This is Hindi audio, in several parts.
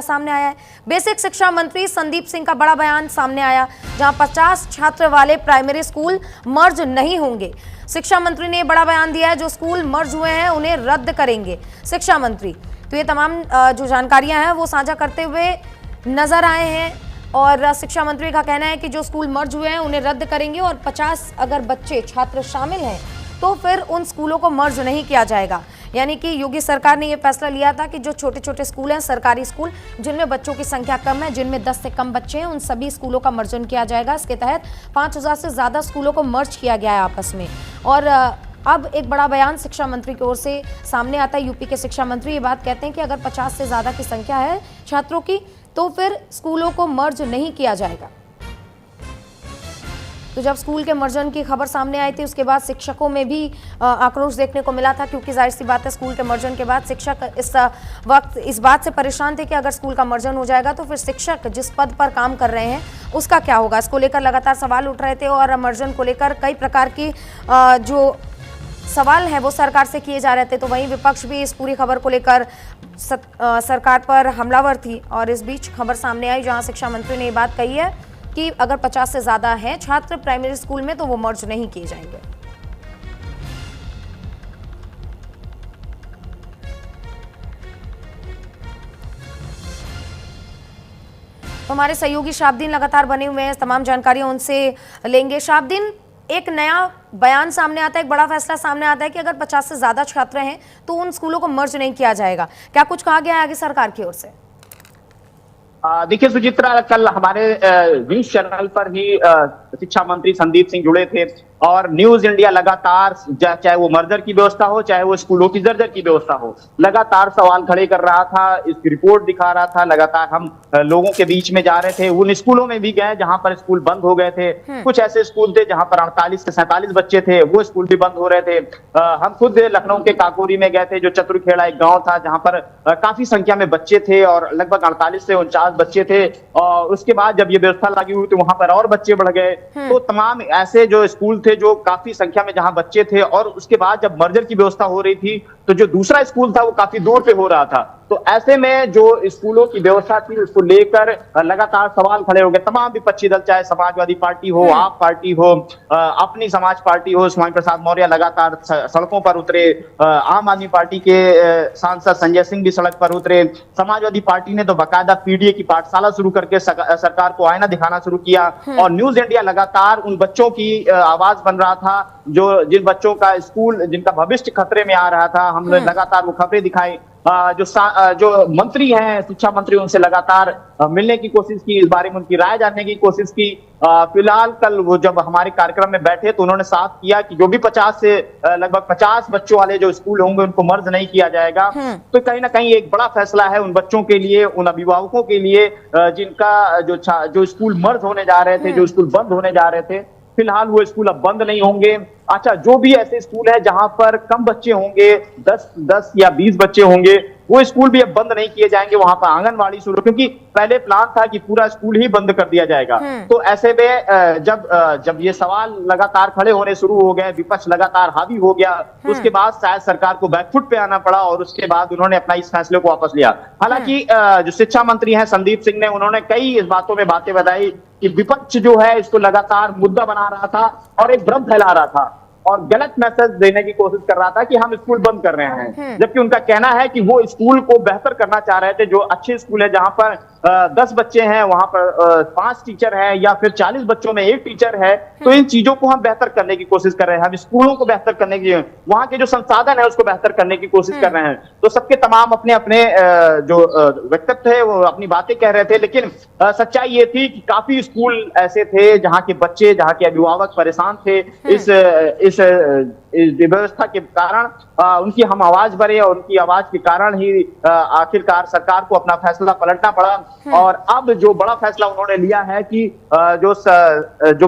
सामने आया है। बेसिक शिक्षा मंत्री संदीप सिंह का बड़ा बयान सामने आया, जहां 50 छात्र वाले प्राइमरी स्कूल मर्ज नहीं होंगे। शिक्षा मंत्री ने बड़ा बयान दिया है, जो स्कूल मर्ज हुए हैं उन्हें रद्द करेंगे शिक्षा मंत्री। तो ये तमाम जो जानकारियां हैं वो साझा करते हुए नजर आए हैं और शिक्षा मंत्री का कहना है कि जो स्कूल मर्ज हुए हैं उन्हें रद्द करेंगे और 50 अगर बच्चे छात्र शामिल हैं तो फिर उन स्कूलों को मर्ज नहीं किया जाएगा। यानी कि योगी सरकार ने यह फैसला लिया था कि जो छोटे छोटे स्कूल हैं, सरकारी स्कूल जिनमें बच्चों की संख्या कम है, जिनमें 10 से कम बच्चे हैं, उन सभी स्कूलों का मर्जन किया जाएगा। इसके तहत 5000 से ज़्यादा स्कूलों को मर्ज किया गया है आपस में। और अब एक बड़ा बयान शिक्षा मंत्री की ओर से सामने आता है। यूपी के शिक्षा मंत्री ये बात कहते हैं कि अगर 50 से ज़्यादा की संख्या है छात्रों की तो फिर स्कूलों को मर्ज नहीं किया जाएगा। तो जब स्कूल के मर्जन की खबर सामने आई थी उसके बाद शिक्षकों में भी आक्रोश देखने को मिला था, क्योंकि जाहिर सी बात है स्कूल के मर्जन के बाद शिक्षक इस वक्त इस बात से परेशान थे कि अगर स्कूल का मर्जन हो जाएगा तो फिर शिक्षक जिस पद पर काम कर रहे हैं उसका क्या होगा। इसको लेकर लगातार सवाल उठ रहे थे और मर्जन को लेकर कई प्रकार की जो सवाल है वो सरकार से किए जा रहे थे। तो वहीं विपक्ष भी इस पूरी खबर को लेकर सरकार पर हमलावर थी और इस बीच खबर सामने आई जहां शिक्षा मंत्री ने ये बात कही है कि अगर 50 से ज़्यादा हैं छात्र प्राइमरी स्कूल में तो वो मर्ज नहीं किए जाएंगे। तो हमारे सहयोगी शाब्दीन लगातार बने हुए हैं, तमाम जानकारियां उनसे लेंगे। शाब्दीन, एक नया बयान सामने आता है, एक बड़ा फैसला सामने आता है कि अगर 50 से ज़्यादा छात्र हैं तो उन स्कूलों को मर्ज नहीं किया जाएगा। क्या कुछ कहा गया है आगे सरकार की ओर से? देखिए सुचित्रा, कल हमारे न्यूज चैनल पर ही शिक्षा मंत्री संदीप सिंह जुड़े थे और न्यूज इंडिया लगातार, चाहे वो मर्जर की व्यवस्था हो चाहे वो स्कूलों की जर्जर की व्यवस्था हो, लगातार सवाल खड़े कर रहा था, इसकी रिपोर्ट दिखा रहा था। लगातार हम लोगों के बीच में जा रहे थे, उन स्कूलों में भी गए जहां पर स्कूल बंद हो गए थे। कुछ ऐसे स्कूल थे जहां पर 48 से 47 बच्चे थे, वो स्कूल भी बंद हो रहे थे। हम खुद लखनऊ के काकोरी में गए थे, जो चतुरखेड़ा एक गाँव था जहां पर काफी संख्या में बच्चे थे और लगभग 48 से 49 बच्चे थे। और उसके बाद जब ये व्यवस्था लागू हुई तो वहां पर और बच्चे बढ़ गए। तो तमाम ऐसे जो स्कूल थे जो काफी संख्या में जहां बच्चे थे, और उसके बाद जब मर्जर की व्यवस्था हो रही थी तो जो दूसरा स्कूल था वो काफी दूर पे हो रहा था। तो ऐसे में जो स्कूलों की व्यवस्था थी उसको लेकर लगातार सवाल खड़े हो गए। तमाम विपक्षी दल, चाहे समाजवादी पार्टी हो, आप पार्टी हो, अपनी समाज पार्टी हो, स्वामी प्रसाद मौर्य लगातार सड़कों पर उतरे। आम आदमी पार्टी के सांसद संजय सिंह भी सड़क पर उतरे। समाजवादी पार्टी ने तो बाकायदा पीडीए की पाठशाला शुरू करके सरकार को आईना दिखाना शुरू किया और न्यूज इंडिया लगातार उन बच्चों की आवाज बन रहा था जो जिन बच्चों का स्कूल, जिनका भविष्य खतरे में आ रहा था। हमने लगातार वो खबरें दिखाई। जो मंत्री हैं, शिक्षा मंत्री, उनसे लगातार मिलने की कोशिश की, इस बारे में उनकी राय जानने की कोशिश की। फिलहाल कल वो जब हमारे कार्यक्रम में बैठे तो उन्होंने साफ किया कि जो भी 50 से लगभग 50 बच्चों वाले जो स्कूल होंगे उनको मर्ज नहीं किया जाएगा। तो कहीं ना कहीं एक बड़ा फैसला है उन बच्चों के लिए, उन अभिभावकों के लिए जिनका जो स्कूल मर्ज होने जा रहे थे, जो स्कूल बंद होने जा रहे थे। फिलहाल वो स्कूल अब बंद नहीं होंगे। अच्छा, जो भी ऐसे स्कूल है जहां पर कम बच्चे होंगे, 10 या 20 बच्चे होंगे, वो स्कूल भी अब बंद नहीं किए जाएंगे। वहां पर आंगनबाड़ी शुरू, क्योंकि पहले प्लान था कि पूरा स्कूल ही बंद कर दिया जाएगा। तो ऐसे में जब ये सवाल लगातार खड़े होने शुरू हो गए, विपक्ष लगातार हावी हो गया, तो उसके बाद शायद सरकार को बैकफुट पे आना पड़ा और उसके बाद उन्होंने अपना इस फैसले को वापस लिया। हालांकि जो शिक्षा मंत्री हैं संदीप सिंह ने, उन्होंने कई इस बातों में बातें बताई कि विपक्ष जो है इसको लगातार मुद्दा बना रहा था और एक भ्रम फैला रहा था और गलत मैसेज देने की कोशिश कर रहा था कि हम स्कूल बंद कर रहे हैं। जबकि उनका कहना है कि वो स्कूल को बेहतर करना चाह रहे थे। जो अच्छे स्कूल है जहां पर 10 बच्चे हैं वहां पर 5 टीचर हैं, या फिर 40 बच्चों में 1 टीचर है, तो इन चीजों को हम बेहतर करने की कोशिश कर रहे हैं। हम स्कूलों को बेहतर करने की, वहां के जो संसाधन है उसको बेहतर करने की कोशिश कर रहे हैं। तो सबके तमाम अपने अपने जो व्यक्तित्व है वो अपनी बातें कह रहे थे, लेकिन सच्चाई ये थी कि काफी स्कूल ऐसे थे जहां के बच्चे, जहां के अभिभावक परेशान थे इस व्यवस्था के कारण। उनकी हम आवाज बढ़े और उनकी आवाज के कारण ही आखिरकार सरकार को अपना फैसला पलटना पड़ा। और अब जो बड़ा फैसला उन्होंने लिया है कि जो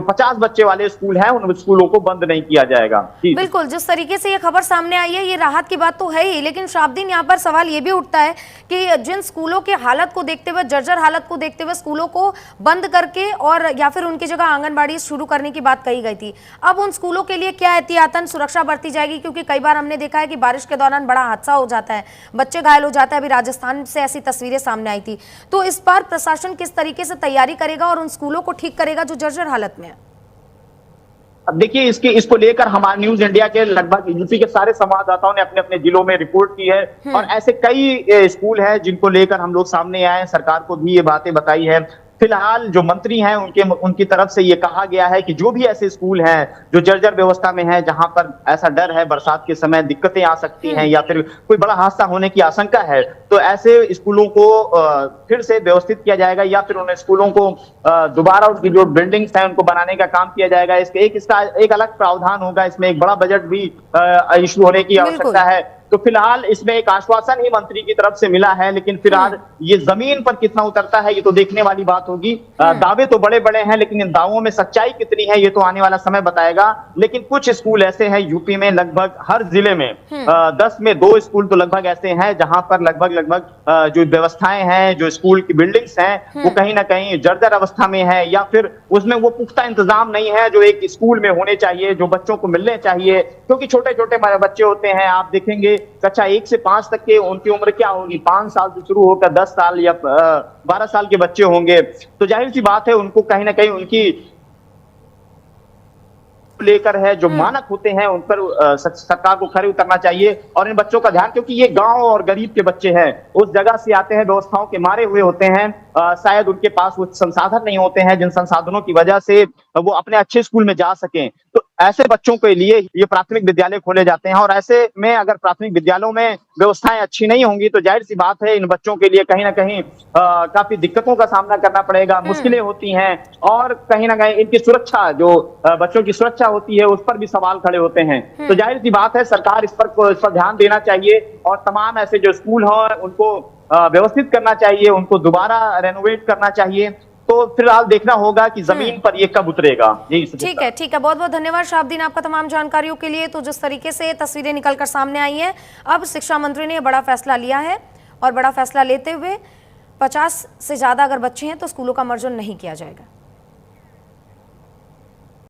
50 बच्चे वाले स्कूल हैं उन स्कूलों को बंद नहीं किया जाएगा। बिल्कुल, जिस तरीके से ये खबर सामने आई है ये राहत की बात तो है ही, लेकिन शाब्दीन यहाँ पर सवाल ये भी उठता है कि जिन स्कूलों की हालत को देखते हुए, जर्जर हालत को देखते हुए स्कूलों को बंद करके और या फिर उनकी जगह आंगनबाड़ी शुरू करने की बात कही गई थी, अब उन स्कूलों के लिए क्या एहतियातन सुरक्षा बरती जाएगी? क्योंकि कई बार हमने देखा है कि बारिश के दौरान बड़ा हादसा हो जाता है, बच्चे घायल हो जाते हैं। अभी राजस्थान से ऐसी तस्वीरें सामने आई थी। तो इस बार प्रशासन किस तरीके से तैयारी करेगा और उन स्कूलों को ठीक करेगा जो जर्जर हालत में है? अब देखिए, इसको लेकर हमारे न्यूज इंडिया के लगभग यूपी के सारे संवाददाताओं ने अपने अपने जिलों में रिपोर्ट की है और ऐसे कई स्कूल हैं जिनको लेकर हम लोग सामने आए हैं, सरकार को भी ये बातें बताई है। फिलहाल जो मंत्री हैं उनकी तरफ से ये कहा गया है कि जो भी ऐसे स्कूल हैं जो जर्जर व्यवस्था में है, जहां पर ऐसा डर है बरसात के समय दिक्कतें आ सकती हैं या फिर कोई बड़ा हादसा होने की आशंका है, तो ऐसे स्कूलों को फिर से व्यवस्थित किया जाएगा या फिर उन स्कूलों को दोबारा उनकी जो बिल्डिंग्स हैं उनको बनाने का काम किया जाएगा। इसका एक अलग प्रावधान होगा, इसमें एक बड़ा बजट भी इशू होने की आवश्यकता है। तो फिलहाल इसमें एक आश्वासन ही मंत्री की तरफ से मिला है, लेकिन फिलहाल ये जमीन पर कितना उतरता है ये तो देखने वाली बात होगी। दावे तो बड़े बड़े हैं, लेकिन इन दावों में सच्चाई कितनी है ये तो आने वाला समय बताएगा। लेकिन कुछ स्कूल ऐसे हैं यूपी में, लगभग हर जिले में 10 में 2 स्कूल तो लगभग ऐसे हैं जहां पर लगभग जो व्यवस्थाएं हैं, जो स्कूल की बिल्डिंग्स हैं, वो कहीं ना कहीं जर्जर अवस्था में है या फिर उसमें वो पुख्ता इंतजाम नहीं है जो एक स्कूल में होने चाहिए, जो बच्चों को मिलने चाहिए। क्योंकि छोटे छोटे बच्चे होते हैं, आप देखेंगे कक्षा 1 से 5 तक के उनकी उम्र क्या होगी, 5 साल से शुरू होकर 10 साल या 12 साल के बच्चे होंगे। तो जाहिर सी बात है उनको कहीं ना कहीं उनकी लेकर है जो मानक होते हैं उन पर सरकार को खरे उतरना चाहिए और इन बच्चों का ध्यान, क्योंकि ये गांव और गरीब के बच्चे हैं, उस जगह से आते हैं, व्यवस्थाओं के मारे हुए होते हैं, शायद उनके पास वो संसाधन नहीं होते हैं जिन संसाधनों की वजह से वो अपने अच्छे स्कूल में जा सकें। तो ऐसे बच्चों के लिए ये प्राथमिक विद्यालय खोले जाते हैं और ऐसे में अगर प्राथमिक विद्यालयों में व्यवस्थाएं अच्छी नहीं होंगी तो जाहिर सी बात है इन बच्चों के लिए कहीं ना कहीं काफी दिक्कतों का सामना करना पड़ेगा, मुश्किलें होती हैं और कहीं ना कहीं इनकी सुरक्षा, जो बच्चों की सुरक्षा होती है, उस पर भी सवाल खड़े होते हैं। तो जाहिर सी बात है सरकार इस पर ध्यान देना चाहिए और तमाम ऐसे जो स्कूल हैं उनको व्यवस्थित करना चाहिए, उनको दोबारा रेनोवेट करना चाहिए। तो फिलहाल देखना होगा कि जमीन पर ये कब उतरेगा। ठीक है, बहुत बहुत धन्यवाद शहाबुद्दीन आपका तमाम जानकारियों के लिए। तो जिस तरीके से तस्वीरें निकलकर सामने आई हैं, अब शिक्षा मंत्री ने बड़ा फैसला लिया है और बड़ा फैसला लेते हुए 50 से ज्यादा अगर बच्चे हैं तो स्कूलों का मर्जर नहीं किया जाएगा।